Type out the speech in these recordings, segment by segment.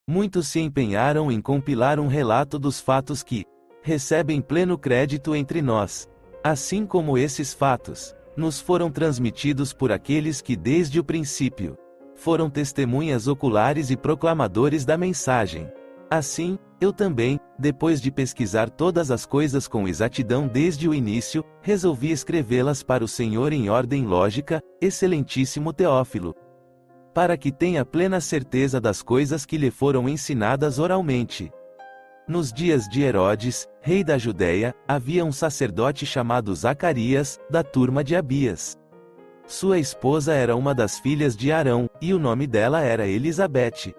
Muitos se empenharam em compilar um relato dos fatos que recebem pleno crédito entre nós. Assim como esses fatos nos foram transmitidos por aqueles que desde o princípio foram testemunhas oculares e proclamadores da mensagem. Assim, eu também, depois de pesquisar todas as coisas com exatidão desde o início, resolvi escrevê-las para o Senhor em ordem lógica, excelentíssimo Teófilo, para que tenha plena certeza das coisas que lhe foram ensinadas oralmente. Nos dias de Herodes, rei da Judéia, havia um sacerdote chamado Zacarias, da turma de Abias. Sua esposa era uma das filhas de Arão, e o nome dela era Elizabete.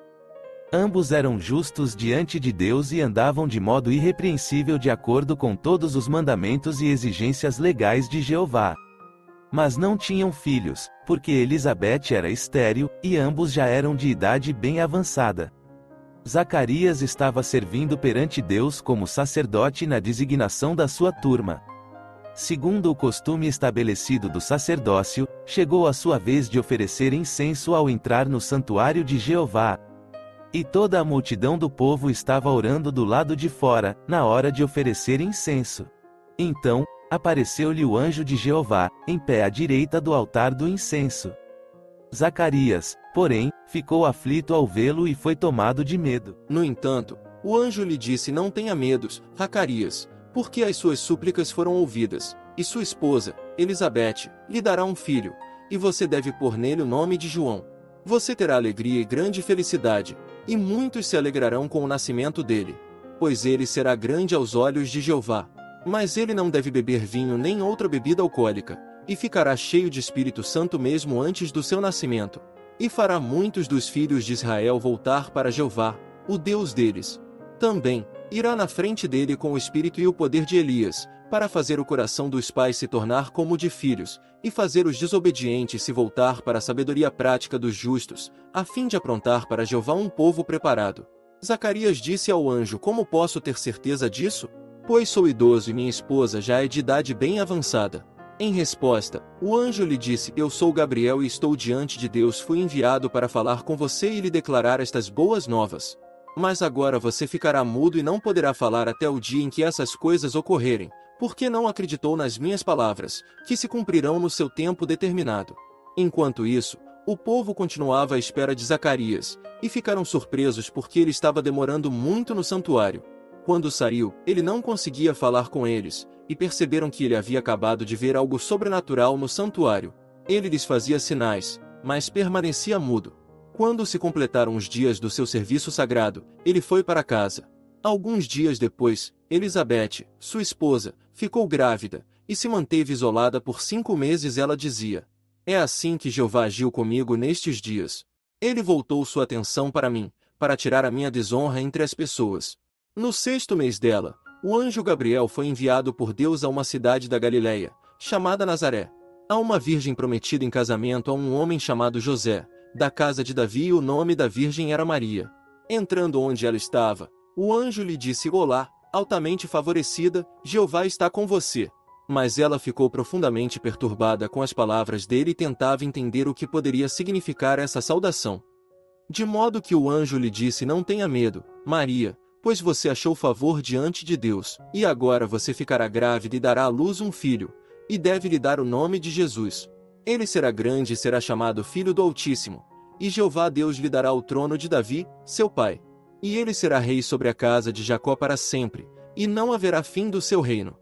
Ambos eram justos diante de Deus e andavam de modo irrepreensível de acordo com todos os mandamentos e exigências legais de Jeová. Mas não tinham filhos, porque Elizabete era estéril, e ambos já eram de idade bem avançada. Zacarias estava servindo perante Deus como sacerdote na designação da sua turma. Segundo o costume estabelecido do sacerdócio, chegou a sua vez de oferecer incenso ao entrar no santuário de Jeová. E toda a multidão do povo estava orando do lado de fora, na hora de oferecer incenso. Então, apareceu-lhe o anjo de Jeová, em pé à direita do altar do incenso. Zacarias, porém, ficou aflito ao vê-lo e foi tomado de medo. No entanto, o anjo lhe disse: não tenha medos, Zacarias, porque as suas súplicas foram ouvidas, e sua esposa, Elizabete, lhe dará um filho, e você deve pôr nele o nome de João. Você terá alegria e grande felicidade, e muitos se alegrarão com o nascimento dele, pois ele será grande aos olhos de Jeová. Mas ele não deve beber vinho nem outra bebida alcoólica, e ficará cheio de Espírito Santo mesmo antes do seu nascimento. E fará muitos dos filhos de Israel voltar para Jeová, o Deus deles. Também, irá na frente dele com o espírito e o poder de Elias, para fazer o coração dos pais se tornar como o de filhos, e fazer os desobedientes se voltar para a sabedoria prática dos justos, a fim de aprontar para Jeová um povo preparado. Zacarias disse ao anjo: como posso ter certeza disso? Pois sou idoso e minha esposa já é de idade bem avançada. Em resposta, o anjo lhe disse: eu sou Gabriel e estou diante de Deus, fui enviado para falar com você e lhe declarar estas boas novas. Mas agora você ficará mudo e não poderá falar até o dia em que essas coisas ocorrerem, porque não acreditou nas minhas palavras, que se cumprirão no seu tempo determinado. Enquanto isso, o povo continuava à espera de Zacarias, e ficaram surpresos porque ele estava demorando muito no santuário. Quando saiu, ele não conseguia falar com eles, e perceberam que ele havia acabado de ver algo sobrenatural no santuário. Ele lhes fazia sinais, mas permanecia mudo. Quando se completaram os dias do seu serviço sagrado, ele foi para casa. Alguns dias depois, Elizabete, sua esposa, ficou grávida, e se manteve isolada por 5 meses. Ela dizia: é assim que Jeová agiu comigo nestes dias. Ele voltou sua atenção para mim, para tirar a minha desonra entre as pessoas. No 6º mês dela, o anjo Gabriel foi enviado por Deus a uma cidade da Galileia, chamada Nazaré, a uma virgem prometida em casamento a um homem chamado José, da casa de Davi, e o nome da virgem era Maria. Entrando onde ela estava, o anjo lhe disse: olá, altamente favorecida, Jeová está com você. Mas ela ficou profundamente perturbada com as palavras dele e tentava entender o que poderia significar essa saudação. De modo que o anjo lhe disse: não tenha medo, Maria, pois você achou favor diante de Deus, e agora você ficará grávida e dará à luz um filho, e deve lhe dar o nome de Jesus. Ele será grande e será chamado Filho do Altíssimo, e Jeová Deus lhe dará o trono de Davi, seu pai. E ele será rei sobre a casa de Jacó para sempre, e não haverá fim do seu reino.